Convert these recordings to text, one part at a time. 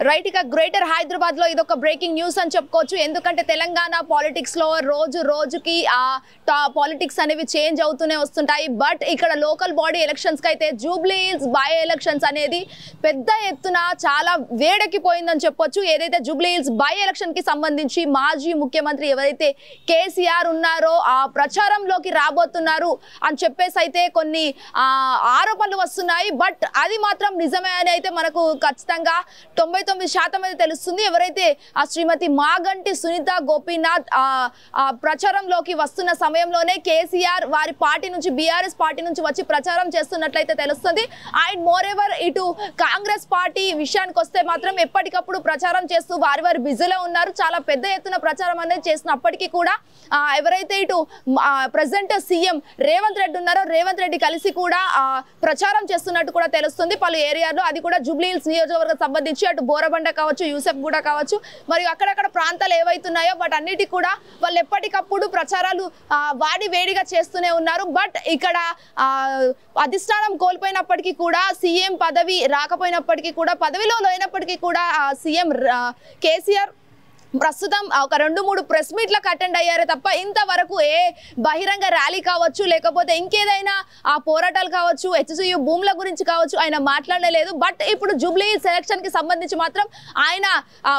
Right ఇక greater Hyderabad లో ఇదొక బ్రేకింగ్ న్యూస్ అని చెప్పుకోవచ్చు. ఎందుకంటే తెలంగాణ పాలిటిక్స్ లో రోజు రోజుకి పాలిటిక్స్ అనేవి చేంజ్ అవుతూనే వస్తుంటాయి. బట్ ఇక్కడ లోకల్ బాడీ ఎలక్షన్స్ కి అయితే జూబ్లీ హిల్స్ బై ఎలక్షన్స్ అనేది పెద్ద ఎత్తున చాలా వేడెక్కిపోయిందని చెప్పొచ్చు. ఏదైతే జూబ్లీ హిల్స్ బై ఎలక్షన్ కి సంబంధించి మాజీ ముఖ్యమంత్రి ఎవరైతే కేసీఆర్ ఉన్నారో ఆ ప్రచారంలోకి రాబోతున్నారు అని చెప్పేసి అయితే కొన్ని ఆరోపణలు వస్తున్నాయి. బట్ అది మాత్రం నిజమే అని అయితే మనకు ఖచ్చితంగా 99% అయితే తెలుస్తుంది. ఎవరైతే ఆ శ్రీమతి మాగంటి సునీత గోపీనాథ్ ప్రచారంలోకి వస్తున్న సమయంలోనే కేసీఆర్ వారి పార్టీ నుంచి బీఆర్ఎస్ పార్టీ నుంచి వచ్చి ప్రచారం చేస్తున్నట్లయితే తెలుస్తుంది. అండ్ మోర్ ఎవర్ ఇటు కాంగ్రెస్ పార్టీ విషయానికి వస్తే మాత్రం ఎప్పటికప్పుడు ప్రచారం చేస్తూ వారి బిజీలో ఉన్నారు. చాలా పెద్ద ఎత్తున ప్రచారం అనేది చేసినప్పటికీ కూడా ఎవరైతే ఇటు ప్రెసెంట్ సీఎం రేవంత్ రెడ్డి ఉన్నారో రేవంత్ రెడ్డి కలిసి కూడా ప్రచారం చేస్తున్నట్టు కూడా తెలుస్తుంది పలు ఏరియాలో. అది కూడా జూబ్లీ హిల్స్ నియోజకవర్గం సంబంధించి అటు బోరబండ కావచ్చు, యూసెఫ్ గూడ కావచ్చు, మరియు అక్కడక్కడ ప్రాంతాలు ఏవైతున్నాయో వాటన్నిటి కూడా వాళ్ళు ఎప్పటికప్పుడు ప్రచారాలు వేడిగా చేస్తూనే ఉన్నారు. బట్ ఇక్కడ అధిష్టానం కోల్పోయినప్పటికీ కూడా సీఎం పదవి రాకపోయినప్పటికీ కూడా పదవిలో లేనప్పటికీ కూడా సీఎం కేసీఆర్ ప్రస్తుతం ఒక 2-3 ప్రెస్ మీట్లకు అటెండ్ అయ్యారే తప్ప ఇంతవరకు ఏ బహిరంగ ర్యాలీ కావచ్చు లేకపోతే ఇంకేదైనా పోరాటాలు కావచ్చు, హెచ్సియు భూముల గురించి కావచ్చు ఆయన మాట్లాడలేదు. బట్ ఇప్పుడు జూబ్లీ సెలక్షన్ కి సంబంధించి మాత్రం ఆయన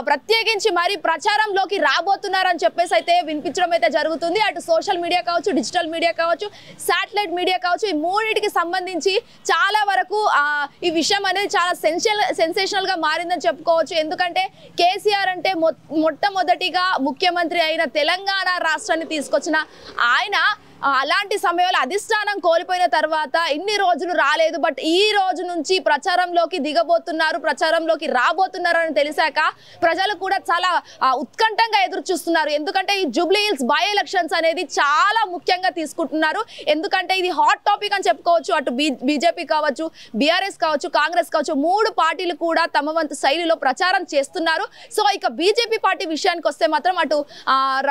ప్రత్యేకించి మరి ప్రచారంలోకి రాబోతున్నారని చెప్పేసి అయితే వినిపించడం అయితే జరుగుతుంది. అటు సోషల్ మీడియా కావచ్చు, డిజిటల్ మీడియా కావచ్చు, శాటిలైట్ మీడియా కావచ్చు, ఈ మూడింటికి సంబంధించి చాలా వరకు ఈ విషయం అనేది చాలా సెన్సేషనల్ గా మారిందని చెప్పుకోవచ్చు. ఎందుకంటే కేసీఆర్ అంటే మొట్టమొదటిగా ముఖ్యమంత్రి అయిన తెలంగాణ రాష్ట్రాన్ని తీసుకొచ్చిన ఆయన అలాంటి సమయంలో అధిష్టానం కోల్పోయిన తర్వాత ఇన్ని రోజులు రాలేదు. బట్ ఈ రోజు నుంచి ప్రచారంలోకి దిగబోతున్నారు, ప్రచారంలోకి రాబోతున్నారు అని తెలిసాక ప్రజలు కూడా చాలా ఉత్కంఠంగా ఎదురు చూస్తున్నారు. ఎందుకంటే ఈ జూబ్లీ హిల్స్ బై ఎలక్షన్స్ అనేది చాలా ముఖ్యంగా తీసుకుంటున్నారు. ఎందుకంటే ఇది హాట్ టాపిక్ అని చెప్పుకోవచ్చు. అటు బీజేపీ కావచ్చు, బీఆర్ఎస్ కావచ్చు, కాంగ్రెస్ కావచ్చు, 3 పార్టీలు కూడా తమ వంతు శైలిలో ప్రచారం చేస్తున్నారు. సో ఇక బీజేపీ పార్టీ విషయానికి వస్తే మాత్రం అటు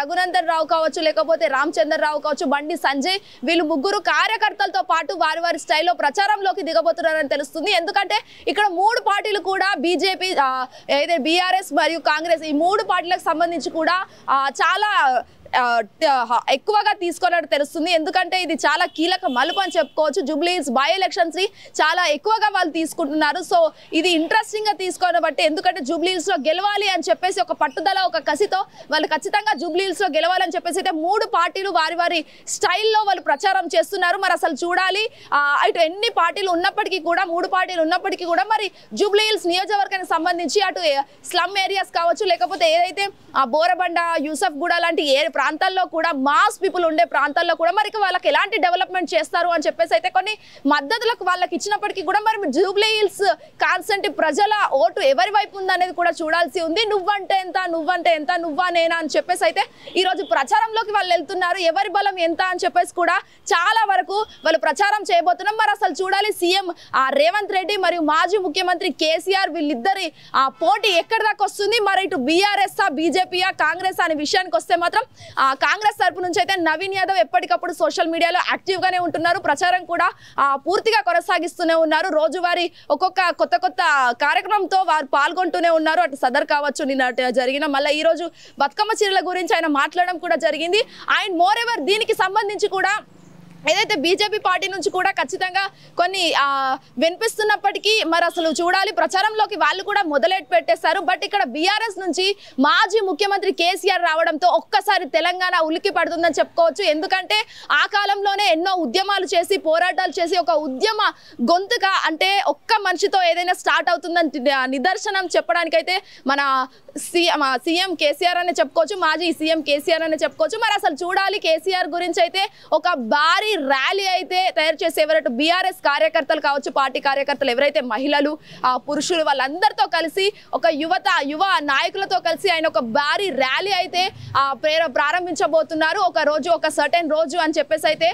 రఘునందన్ రావు కావచ్చు, లేకపోతే రామచంద్ర రావు కావచ్చు, బండి సంజయ్, వీళ్ళు ముగ్గురు కార్యకర్తలతో పాటు వారి స్టైల్లో ప్రచారంలోకి దిగబోతున్నారని తెలుస్తుంది. ఎందుకంటే ఇక్కడ 3 పార్టీలు కూడా బీజేపీ, ఏదైతే బీఆర్ఎస్ మరియు కాంగ్రెస్, ఈ 3 పార్టీలకు సంబంధించి కూడా చాలా ఎక్కువగా తీసుకున్నట్టు తెలుస్తుంది. ఎందుకంటే ఇది చాలా కీలక మలుపు అని చెప్పుకోవచ్చు. జూబ్లీ హిల్స్ బై ఎలక్షన్స్ ని చాలా ఎక్కువగా వాళ్ళు తీసుకుంటున్నారు. సో ఇది ఇంట్రెస్టింగ్ గా తీసుకోవడం బట్టి, ఎందుకంటే జూబ్లీ హిల్స్ లో గెలవాలి అని చెప్పేసి ఒక పట్టుదల, ఒక కసితో వాళ్ళు ఖచ్చితంగా జూబ్లీ హిల్స్ లో గెలవాలని చెప్పేసి అయితే 3 పార్టీలు వారి స్టైల్లో వాళ్ళు ప్రచారం చేస్తున్నారు. మరి అసలు చూడాలి ఇటు ఎన్ని పార్టీలు ఉన్నప్పటికీ కూడా, 3 పార్టీలు ఉన్నప్పటికీ కూడా మరి జూబ్లీ హిల్స్ నియోజకవర్గానికి సంబంధించి అటు స్లమ్ ఏరియాస్ కావచ్చు, లేకపోతే ఏదైతే బోరబండ, యూసఫ్ గూడ లాంటి ప్రాంతాల్లో కూడా మాస్ పీపుల్ ఉండే ప్రాంతాల్లో కూడా మరి వాళ్ళకి ఎలాంటి డెవలప్మెంట్ చేస్తారు అని చెప్పేసి అయితే కొన్ని మద్దతులకు వాళ్ళకి ఇచ్చినప్పటికీ కూడా మరి జూబ్లీ హిల్స్ కాన్స్టెంట్ ప్రజల ఓటు ఎవరి వైపు ఉందనేది కూడా చూడాల్సి ఉంది. నువ్వంటే ఎంత, నువ్వంటే ఎంత, నువ్వా నేనా అని చెప్పేసి అయితే ఈ రోజు ప్రచారంలోకి వాళ్ళు వెళ్తున్నారు. ఎవరి బలం ఎంత అని చెప్పేసి కూడా చాలా వరకు వాళ్ళు ప్రచారం చేయబోతున్నారు. మరి అసలు చూడాలి సీఎం రేవంత్ రెడ్డి మరియు మాజీ ముఖ్యమంత్రి కేసీఆర్ వీళ్ళిద్దరి పోటీ ఎక్కడి దాకా వస్తుంది. మరి ఇటు బీఆర్ఎస్, బీజేపీయా, కాంగ్రెస్ అనే విషయానికి వస్తే మాత్రం కాంగ్రెస్ తరపు నుంచి అయితే నవీన్ యాదవ్ ఎప్పటికప్పుడు సోషల్ మీడియాలో యాక్టివ్ గానే ఉంటున్నారు. ప్రచారం కూడా పూర్తిగా కొనసాగిస్తూనే ఉన్నారు. రోజువారీ ఒక్కొక్క కొత్త కార్యక్రమంతో వారు పాల్గొంటూనే ఉన్నారు. అటు సదర్ కావచ్చు, నిన్న జరిగిన మళ్ళీ ఈ రోజు బతుకమ్మ చీరల గురించి ఆయన మాట్లాడడం కూడా జరిగింది. అండ్ మోర్ ఎవర్ దీనికి సంబంధించి కూడా ఏదైతే బీజేపీ పార్టీ నుంచి కూడా ఖచ్చితంగా కొన్ని వినిపిస్తున్నప్పటికీ మరి అసలు చూడాలి, ప్రచారంలోకి వాళ్ళు కూడా మొదలెట్టి పెట్టేశారు. బట్ ఇక్కడ బీఆర్ఎస్ నుంచి మాజీ ముఖ్యమంత్రి కేసీఆర్ రావడంతో ఒక్కసారి తెలంగాణ ఉలికి పడుతుందని చెప్పుకోవచ్చు. ఎందుకంటే ఆ కాలంలోనే ఎన్నో ఉద్యమాలు చేసి, పోరాటాలు చేసి ఒక ఉద్యమ గొంతుగా, అంటే ఒక్క మనిషితో ఏదైనా స్టార్ట్ అవుతుందని నిదర్శనం చెప్పడానికైతే మన సీఎం కేసీఆర్ అనే చెప్పుకోవచ్చు, మాజీ సీఎం కేసీఆర్ అనే చెప్పుకోవచ్చు. మరి అసలు చూడాలి కేసీఆర్ గురించి అయితే ఒక భారీ ర్యాలీ అయితే తయారు చేసి ఎవరైతే బీఆర్ఎస్ కార్యకర్తలు కావచ్చు, పార్టీ కార్యకర్తలు ఎవరైతే మహిళలు, పురుషులు వాళ్ళందరితో కలిసి ఒక యువ నాయకులతో కలిసి ఆయన ఒక భారీ ర్యాలీ అయితే ప్రారంభించబోతున్నారు. ఒక సర్టెన్ రోజు అని చెప్పేసి అయితే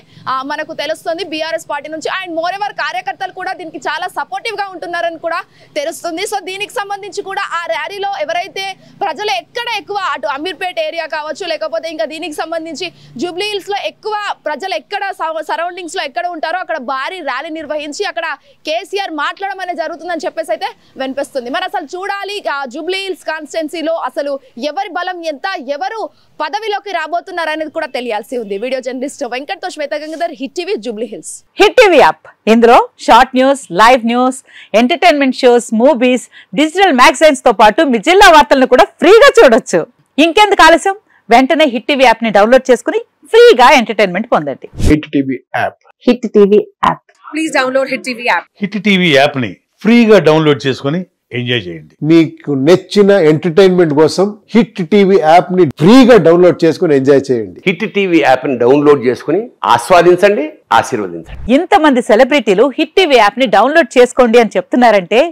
మనకు తెలుస్తుంది బీఆర్ఎస్ పార్టీ నుంచి. అండ్ మోర్ ఎవర్ కార్యకర్తలు కూడా దీనికి చాలా సపోర్టివ్ గా ఉంటున్నారని కూడా తెలుస్తుంది. సో దీనికి సంబంధించి కూడా ఆ ర్యాలీలో ఎవరైతే ప్రజలు ఎక్కడ ఎక్కువ అటు అమీర్పేట్ ఏరియా కావచ్చు, లేకపోతే ఇంకా దీనికి సంబంధించి జూబ్లీ హిల్స్ లో ఎక్కువ ప్రజలు ఎక్కడ సరౌండింగ్స్ లో ఎక్కడ ఉంటారో అక్కడ భారీ ర్యాలీ నిర్వహించి అక్కడ కేసీఆర్ మాట్లాడడం అనేది జరుగుతుందని చెప్పేసి అయితే వినిపిస్తుంది. మరి అసలు చూడాలి జూబ్లీ హిల్స్ కాన్స్టిట్యున్సీలో అసలు ఎవరి బలం ఎంత, ఎవరు పదవిలోకి రాబోతున్నారు అనేది కూడా తెలియాల్సి ఉంది. వీడియో జర్నలిస్ట్ వెంకట్తో Shweta Gangadhar, hit TV, Jubilee Hills. Hit TV app, ఇందులో short news, live news, entertainment shows, movies, digital magazines తో పాటు మీ జిల్లా వార్తలను కూడా ఫ్రీగా చూడొచ్చు. ఇంకెందుకు ఆలస్యం, వెంటనే హిట్ టీవీ యాప్ ని డౌన్లోడ్ చేసుకుని ఫ్రీగా ఎంటర్టైన్మెంట్ పొందండి. Hit TV app. Hit TV app. Please download hit TV app. Hit TV app ని ఫ్రీగా డౌన్లోడ్ చేసుకుని ఎంజాయ్ చేయండి. మీకు నచ్చిన ఎంటర్టైన్మెంట్ కోసం హిట్ టీవీ యాప్ ని ఫ్రీగా డౌన్లోడ్ చేసుకుని ఎంజాయ్ చేయండి. హిట్ టీవీ యాప్ ని డౌన్లోడ్ చేసుకుని ఆస్వాదించండి, ఆశీర్వదించండి. ఇంతమంది సెలబ్రిటీలు హిట్ టీవీ యాప్ ని డౌన్లోడ్ చేసుకోండి అని చెప్తున్నారంటే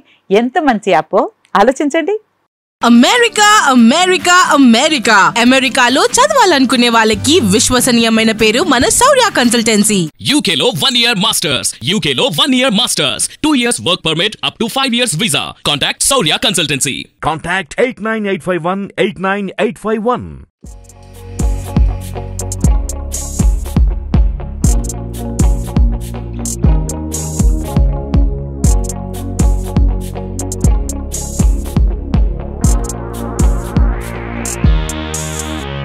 ఎంత మంచి యాప్ ఆలోచించండి. అమెరికా అమెరికా అమెరికా అమెరికాలో చదవాలనుకునే వాళ్ళకి విశ్వసనీయమైన పేరు మన శౌర్య కన్సల్టెన్సీ. UK లో 1 year masters, UK లో 1 year masters, 2 years work permit up to 5 years visa. Contact Saurya Consultancy. Contact 89851 89851.